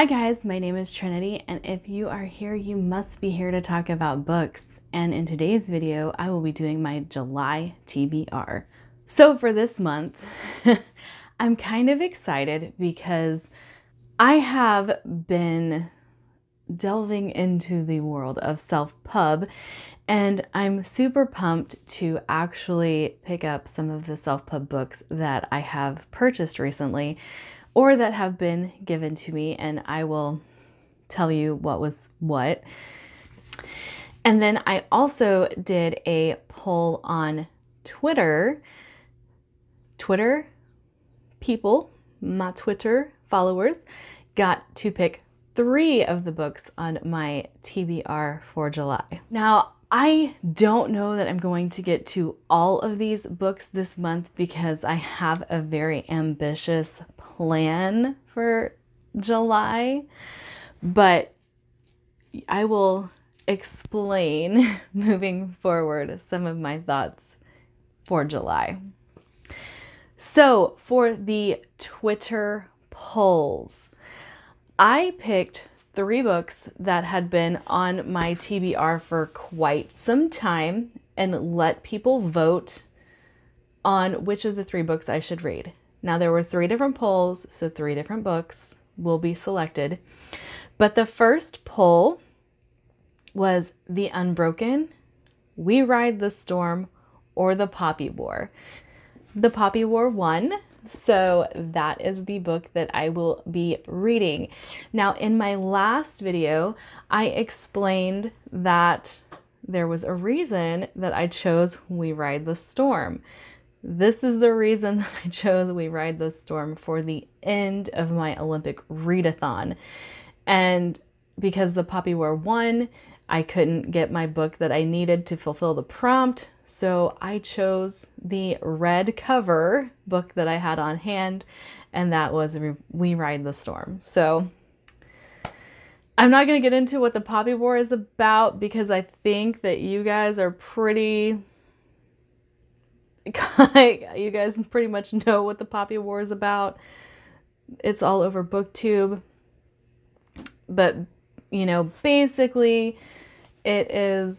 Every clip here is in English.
Hi guys, my name is Trinity, and if you are here, you must be here to talk about books. And in today's video, I will be doing my July TBR. So for this month, I'm kind of excited because I have been delving into the world of SelfPub, and I'm super pumped to actually pick up some of the SelfPub books that I have purchased recently or that have been given to me, and I will tell you what was what. And then I also did a poll on Twitter people, my Twitter followers, got to pick 3 of the books on my TBR for July. Now, I don't know that I'm going to get to all of these books this month because I have a very ambitious plan for July, but I will explain moving forward some of my thoughts for July. So for the Twitter polls, I picked 3 books that had been on my TBR for quite some time and let people vote on which of the 3 books I should read. Now there were 3 different polls, so 3 different books will be selected. But the first poll was The Unbroken, We Ride the Storm, or The Poppy War. The Poppy War won. So that is the book that I will be reading. Now, in my last video, I explained that there was a reason that I chose We Ride the Storm. This is the reason that I chose We Ride the Storm for the end of my Olympic readathon. And because the Poppy War won, I couldn't get my book that I needed to fulfill the prompt. So I chose the red cover book that I had on hand, and that was We Ride the Storm. So I'm not going to get into what the Poppy War is about because I think that you guys are pretty, you guys pretty much know what the Poppy War is about. It's all over BookTube. But, you know, basically it is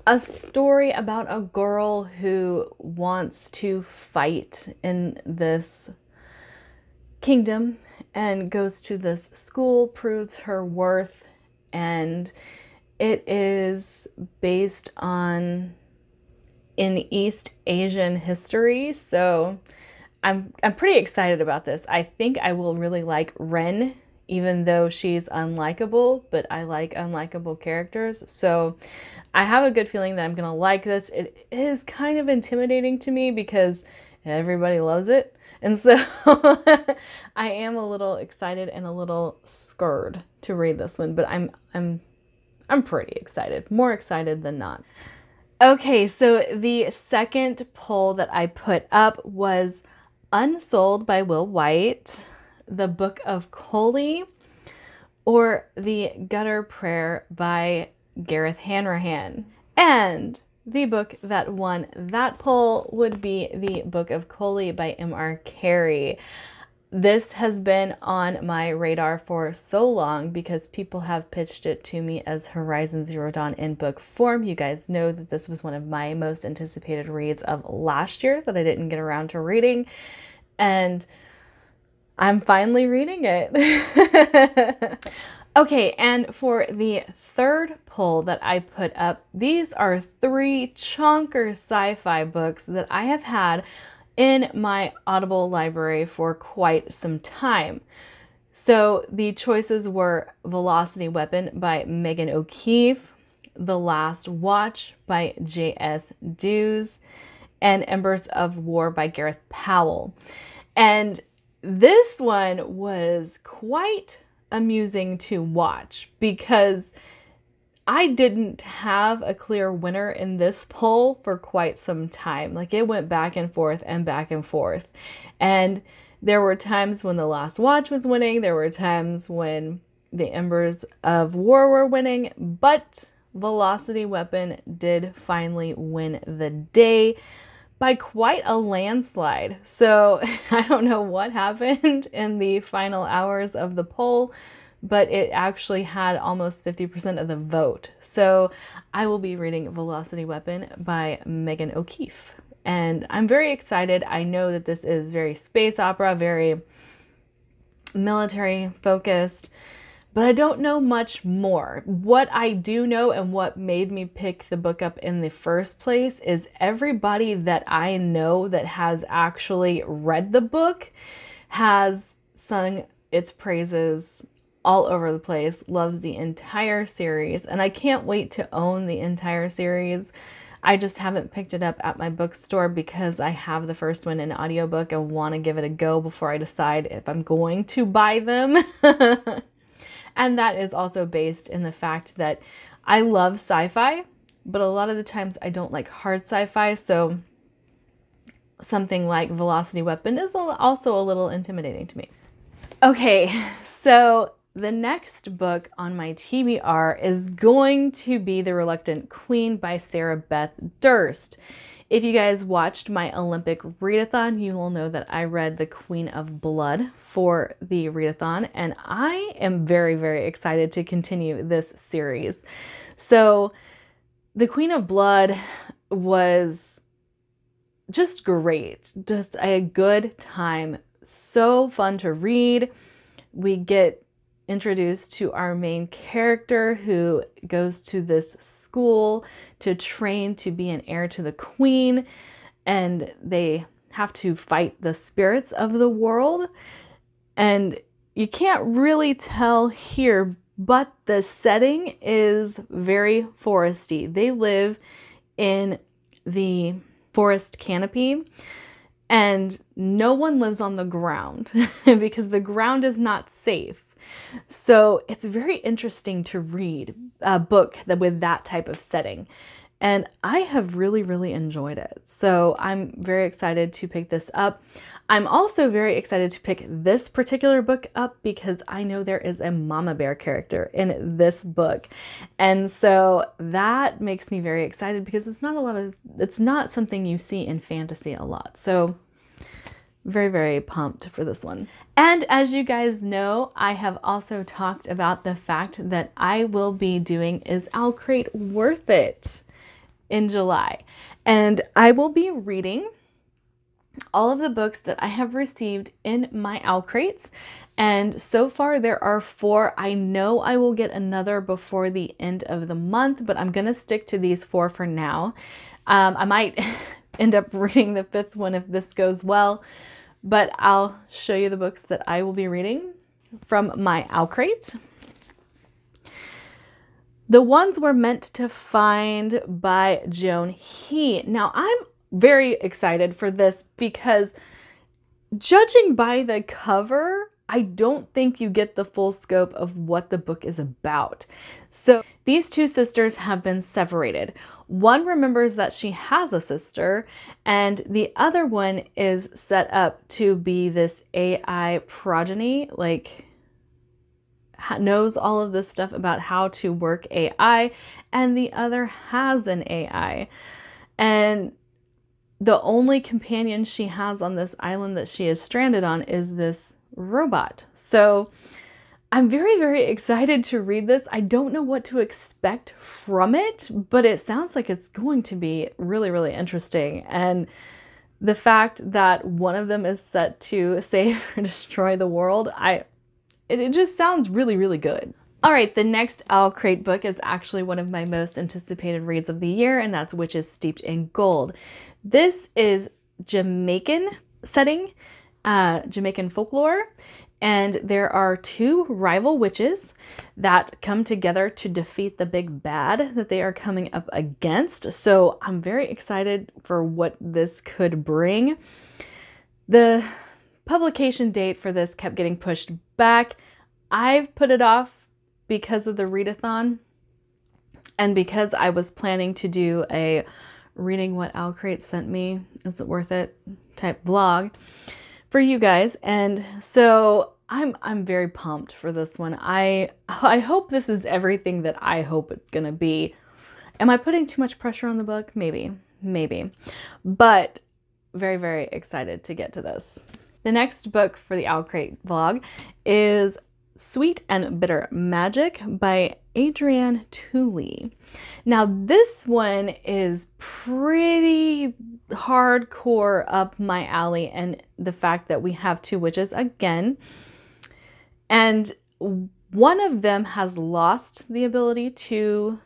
a story about a girl who wants to fight in this kingdom and goes to this school, proves her worth, and it is based on in East Asian history. So I'm pretty excited about this. I think I will really like Ren, even though she's unlikable, but I like unlikable characters. So I have a good feeling that I'm going to like this. It is kind of intimidating to me because everybody loves it. And so I am a little excited and a little scared to read this one, but I'm pretty excited, more excited than not. Okay, so the second poll that I put up was Unsold by Will White, The Book of Coley, or The Gutter Prayer by Gareth Hanrahan. And the book that won that poll would be The Book of Coley by M.R. Carey. This has been on my radar for so long because people have pitched it to me as Horizon Zero Dawn in book form. You guys know that this was one of my most anticipated reads of last year that I didn't get around to reading, and I'm finally reading it. Okay, and for the third poll that I put up, these are 3 chonker sci-fi books that I have had in my Audible library for quite some time. So the choices were Velocity Weapon by Megan O'Keefe, The Last Watch by J.S. Dews, and Embers of War by Gareth Powell. And this one was quite amusing to watch because I didn't have a clear winner in this poll for quite some time. Like, it went back and forth and back and forth. And there were times when The Last Watch was winning. There were times when the Embers of War were winning, but Velocity Weapon did finally win the day by quite a landslide. So I don't know what happened in the final hours of the poll, but it actually had almost 50% of the vote. So I will be reading Velocity Weapon by Megan O'Keefe. And I'm very excited. I know that this is very space opera, very military focused, but I don't know much more. What I do know and what made me pick the book up in the first place is everybody that I know that has actually read the book has sung its praises all over the place, loves the entire series, and I can't wait to own the entire series. I just haven't picked it up at my bookstore because I have the first one in audiobook and want to give it a go before I decide if I'm going to buy them. And that is also based in the fact that I love sci-fi, but a lot of the times I don't like hard sci-fi, so something like Velocity Weapon is also a little intimidating to me. Okay, so the next book on my TBR is going to be The Reluctant Queen by Sarah Beth Durst. If you guys watched my Olympic readathon, you will know that I read The Queen of Blood for the readathon, and I am very, very excited to continue this series. So The Queen of Blood was just great, just a good time, so fun to read. We get introduced to our main character who goes to this school to train to be an heir to the queen, and they have to fight the spirits of the world. And you can't really tell here, but the setting is very foresty. They live in the forest canopy, and no one lives on the ground because the ground is not safe. So it's very interesting to read a book with that type of setting. And I have really, really enjoyed it. So I'm very excited to pick this up. I'm also very excited to pick this particular book up because I know there is a mama bear character in this book. And so that makes me very excited because it's not something you see in fantasy a lot. So very, very pumped for this one. And as you guys know, I have also talked about the fact that I will be doing Is Owlcrate Worth It in July. And I will be reading all of the books that I have received in my Owlcrates. And so far there are 4. I know I will get another before the end of the month, but I'm going to stick to these 4 for now. I might end up reading the 5th one if this goes well, but I'll show you the books that I will be reading from my Owlcrate. The Ones We're Meant to Find by Joan He. Now, I'm very excited for this because judging by the cover, I don't think you get the full scope of what the book is about. So these 2 sisters have been separated. One remembers that she has a sister, and the other one is set up to be this AI progeny, like knows all of this stuff about how to work AI, and the other has an AI. And the only companion she has on this island that she is stranded on is this robot. So I'm very, very excited to read this. I don't know what to expect from it, but it sounds like it's going to be really, really interesting. And the fact that one of them is set to save or destroy the world, it just sounds really, really good. All right, the next Owlcrate book is actually one of my most anticipated reads of the year, and that's Witches Steeped in Gold. This is Jamaican setting, Jamaican folklore, and there are 2 rival witches that come together to defeat the big bad that they are coming up against. So I'm very excited for what this could bring. The publication date for this kept getting pushed back. I've put it off because of the readathon and because I was planning to do a reading what Owlcrate sent me, is it worth it type vlog for you guys. And so I'm very pumped for this one. I hope this is everything that I hope it's gonna be. Am I putting too much pressure on the book? Maybe. But very, very excited to get to this. The next book for the Owlcrate vlog is Sweet and Bitter Magic by Adrienne Tooley. Now this one is pretty hardcore up my alley, and the fact that we have two witches again, and one of them has lost the ability to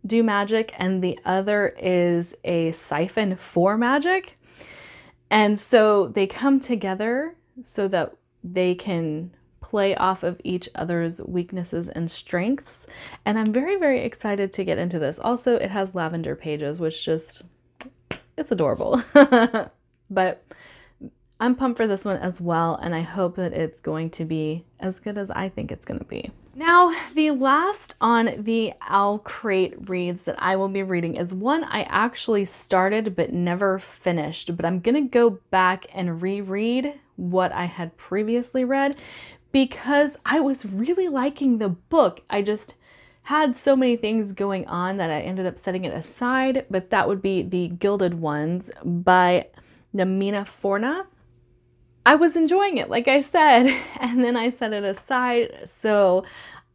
do magic and the other is a siphon for magic. And so they come together so that they can play off of each other's weaknesses and strengths. And I'm very, very excited to get into this. Also, it has lavender pages, which just, it's adorable. But I'm pumped for this one as well, and I hope that it's going to be as good as I think it's going to be. Now, the last on the Owlcrate reads that I will be reading is one I actually started but never finished, but I'm going to go back and reread what I had previously read because I was really liking the book. I just had so many things going on that I ended up setting it aside, but that would be the Gilded Ones by Namina Forna. I was enjoying it, like I said, and then I set it aside. So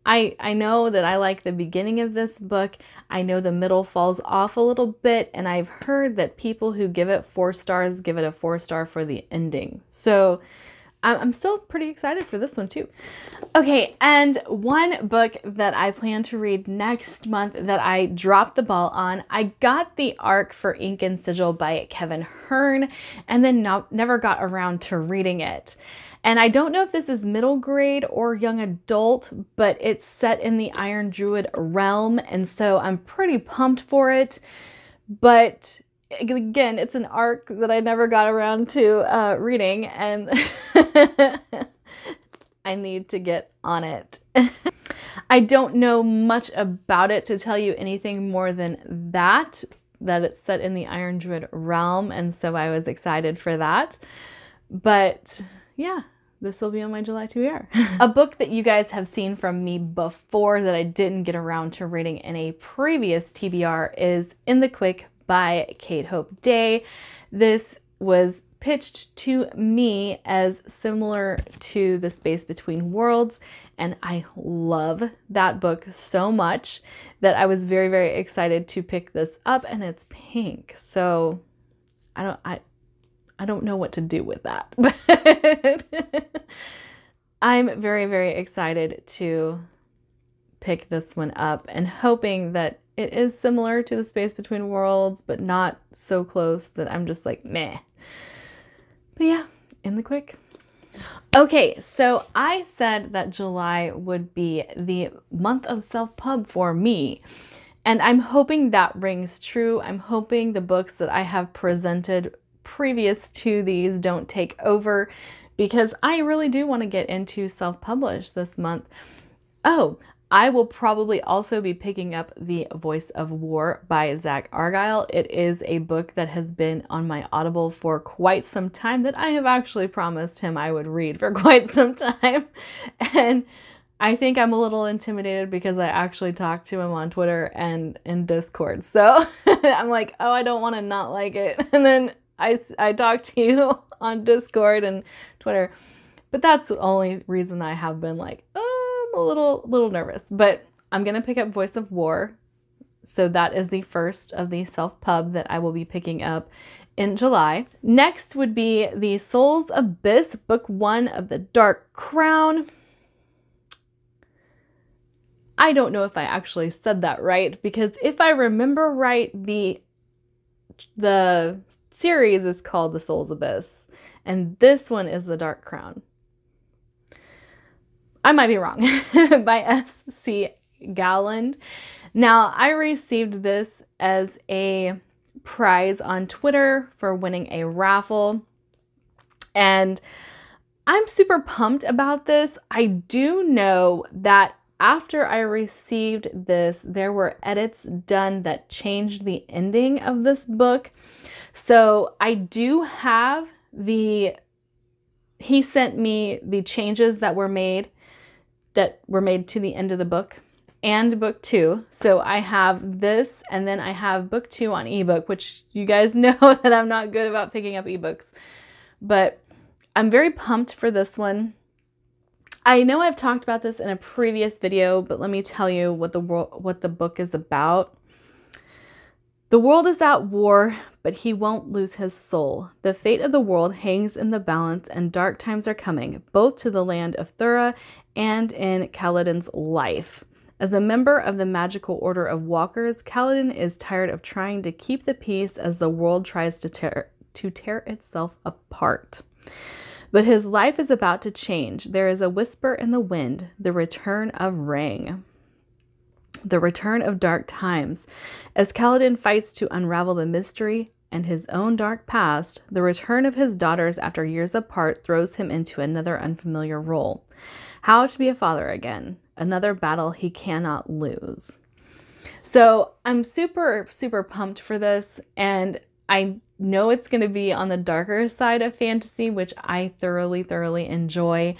I know that I like the beginning of this book. I know the middle falls off a little bit, and I've heard that people who give it 4 stars give it a 4-star for the ending. So I'm still pretty excited for this one too. Okay, and one book that I plan to read next month that I dropped the ball on, I got the Arc for Ink and Sigil by Kevin Hearn, and then never got around to reading it. And I don't know if this is middle grade or young adult, but it's set in the Iron Druid realm, and so I'm pretty pumped for it. But again, it's an arc that I never got around to reading, and I need to get on it. I don't know much about it to tell you anything more than that it's set in the Iron Druid realm, and so I was excited for that. But yeah, this will be on my July TBR. A book that you guys have seen from me before that I didn't get around to reading in a previous TBR is In the Quick by Kate Hope Day. This was pitched to me as similar to The Space Between Worlds, and I love that book so much that I was very, very excited to pick this up, and it's pink. So I don't know what to do with that. But I'm very, very excited to pick this one up and hoping that it is similar to The Space Between Worlds, but not so close that I'm just like, meh. But yeah, In the Quick. Okay, so I said that July would be the month of self-pub for me, and I'm hoping that rings true. I'm hoping the books that I have presented previous to these don't take over, because I really do want to get into self-publish this month. Oh, I will probably also be picking up The Voice of War by Zach Argyle. It is a book that has been on my Audible for quite some time, that I have actually promised him I would read for quite some time. And I think I'm a little intimidated because I actually talked to him on Twitter and in Discord. So I'm like, oh, I don't want to not like it. And then I talked to you on Discord and Twitter. But that's the only reason I have been like, oh, I'm a little nervous. But I'm going to pick up Voice of War. So that is the first of the self-pub that I will be picking up in July. Next would be The Soul's Abyss, Book 1 of the Dark Crown. I don't know if I actually said that right, because if I remember right, the series is called The Soul's Abyss, and this one is The Dark Crown. I might be wrong. By S.C. Galland. Now, I received this as a prize on Twitter for winning a raffle, and I'm super pumped about this. I do know that after I received this, there were edits done that changed the ending of this book. So I do have he sent me the changes that were made to the end of the book. and book 2. So I have this, and then I have book 2 on ebook, which you guys know that I'm not good about picking up ebooks. But I'm very pumped for this one. I know I've talked about this in a previous video, but let me tell you what the book is about. The world is at war, but he won't lose his soul. The fate of the world hangs in the balance, and dark times are coming, both to the land of Thura and in Kaladin's life. As a member of the magical order of walkers, Kaladin is tired of trying to keep the peace as the world tries to tear itself apart. But his life is about to change. There is a whisper in the wind, the return of Ring. The return of dark times. As Kaladin fights to unravel the mystery and his own dark past, the return of his daughters after years apart throws him into another unfamiliar role. How to be a father again. Another battle he cannot lose. So I'm super, super pumped for this, and I know it's going to be on the darker side of fantasy, which I thoroughly, thoroughly enjoy.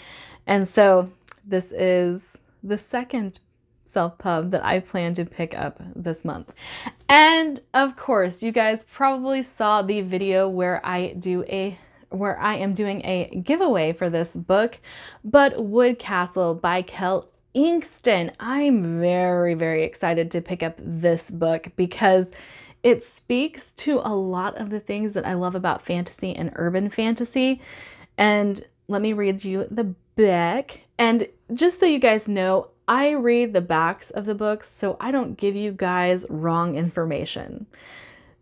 And so this is the second SelfPub that I plan to pick up this month. And of course, you guys probably saw the video where I am doing a giveaway for this book, but Woodcastle by Kel Inkston. I'm very, very excited to pick up this book because it speaks to a lot of the things that I love about fantasy and urban fantasy. And let me read you the back. And just so you guys know, I read the backs of the books so I don't give you guys wrong information.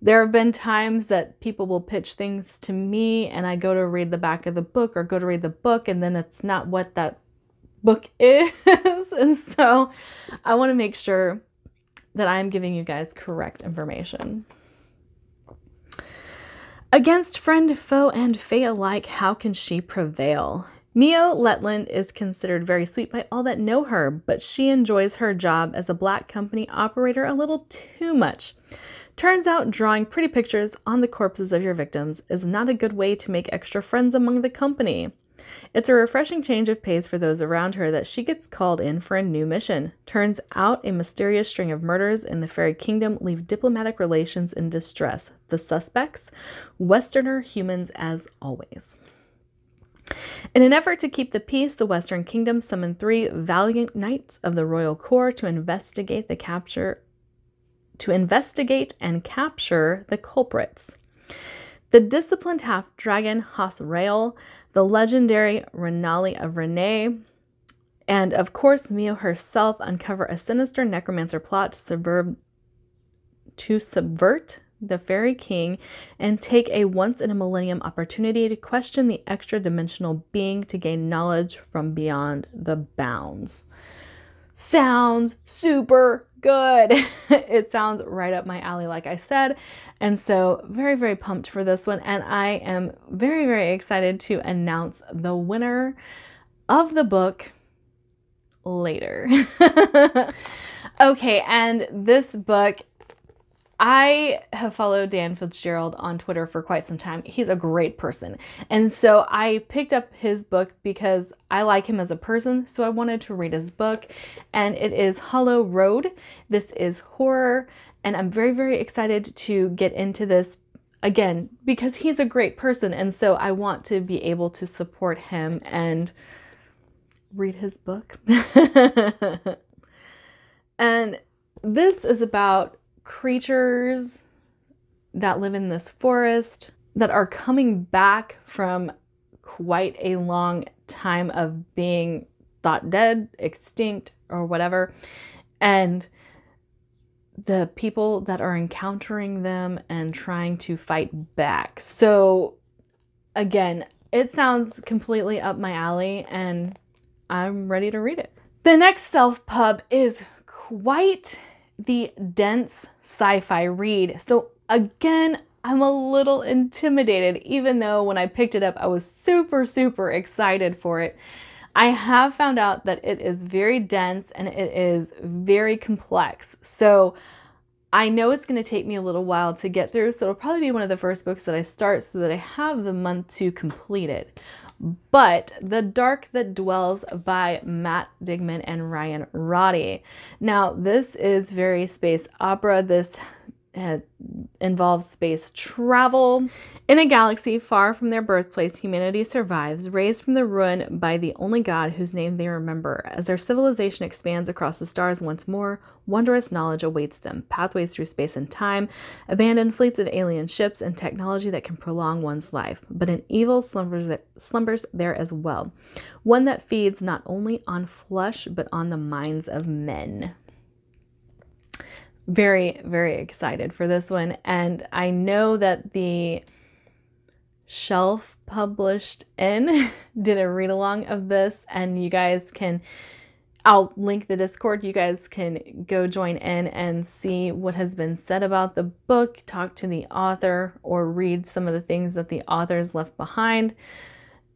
There have been times that people will pitch things to me and I go to read the back of the book or go to read the book and then it's not what that book is. And so I want to make sure that I'm giving you guys correct information. Against friend, foe, and fae alike, how can she prevail? Mio Letland is considered very sweet by all that know her, but she enjoys her job as a black company operator a little too much. Turns out drawing pretty pictures on the corpses of your victims is not a good way to make extra friends among the company. It's a refreshing change of pace for those around her that she gets called in for a new mission. Turns out a mysterious string of murders in the fairy kingdom leave diplomatic relations in distress. The suspects? Westerner humans as always. In an effort to keep the peace, the Western Kingdom summoned 3 valiant knights of the Royal Corps to investigate and capture the culprits. The disciplined half-dragon Hasrael, the legendary Renali of Renee, and of course Mio herself uncover a sinister necromancer plot to subvert the fairy king and take a once-in-a-millennium opportunity to question the extra-dimensional being to gain knowledge from beyond the bounds. Sounds super good. It sounds right up my alley, like I said. And so very, very pumped for this one. And I am very, very excited to announce the winner of the book later. Okay, and this book, I have followed Dan Fitzgerald on Twitter for quite some time. He's a great person. And so I picked up his book because I like him as a person. So I wanted to read his book, and it is Hollow Road. This is horror. And I'm very, very excited to get into this again because he's a great person. And so I want to be able to support him and read his book. And this is about creatures that live in this forest that are coming back from quite a long time of being thought dead, extinct, or whatever. And the people that are encountering them and trying to fight back. So again, it sounds completely up my alley and I'm ready to read it. The next SelfPub is quite the dense sci-fi read. So again, I'm a little intimidated, even though when I picked it up, I was super, super excited for it. I have found out that it is very dense and it is very complex. So I know it's going to take me a little while to get through. So it'll probably be one of the first books that I start so that I have the month to complete it. but The Dark That Dwells by Matt Digman and Ryan Roddy. Now, this is very space opera. This involves space travel. In a galaxy far from their birthplace, humanity survives, raised from the ruin by the only god whose name they remember. As their civilization expands across the stars once more, wondrous knowledge awaits them, pathways through space and time, abandoned fleets of alien ships, and technology that can prolong one's life. But an evil slumbers there as well, one that feeds not only on flesh, but on the minds of men. Very, very excited for this one. And I know that the Self-Published In did a read along of this, and you guys can, I'll link the Discord. You guys can go join in and see what has been said about the book, talk to the author, or read some of the things that the author's left behind.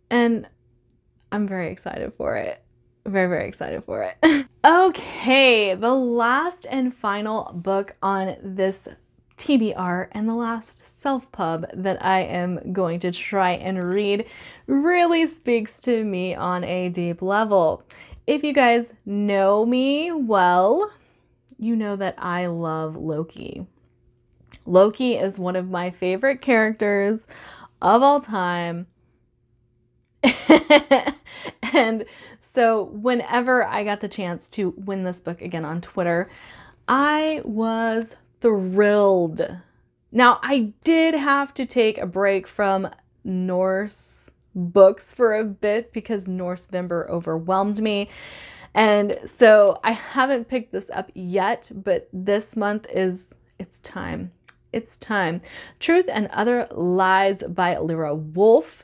And I'm very excited for it. Very, very excited for it. Okay, the last and final book on this TBR and the last self-pub that I am going to try and read really speaks to me on a deep level. If you guys know me well, you know that I love Loki. Loki is one of my favorite characters of all time. And so whenever I got the chance to win this book again on Twitter, I was thrilled. Now, I did have to take a break from Norse books for a bit because Norse-Vember overwhelmed me. And so I haven't picked this up yet, but this month it's time. It's time. Truth and Other Lies by Lyra Wolf.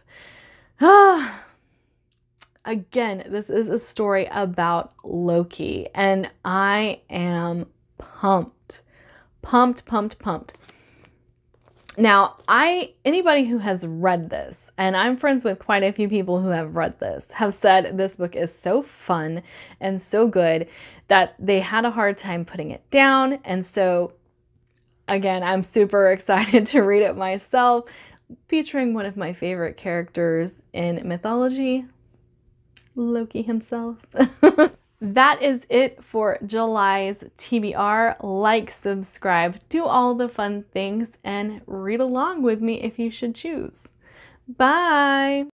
Again, this is a story about Loki, and I am pumped. Now, anybody who has read this, and I'm friends with quite a few people who have read this, have said this book is so fun and so good that they had a hard time putting it down. And so, again, I'm super excited to read it myself, featuring one of my favorite characters in mythology, Loki himself. That is it for July's TBR. Like, subscribe, do all the fun things, and read along with me if you should choose. Bye!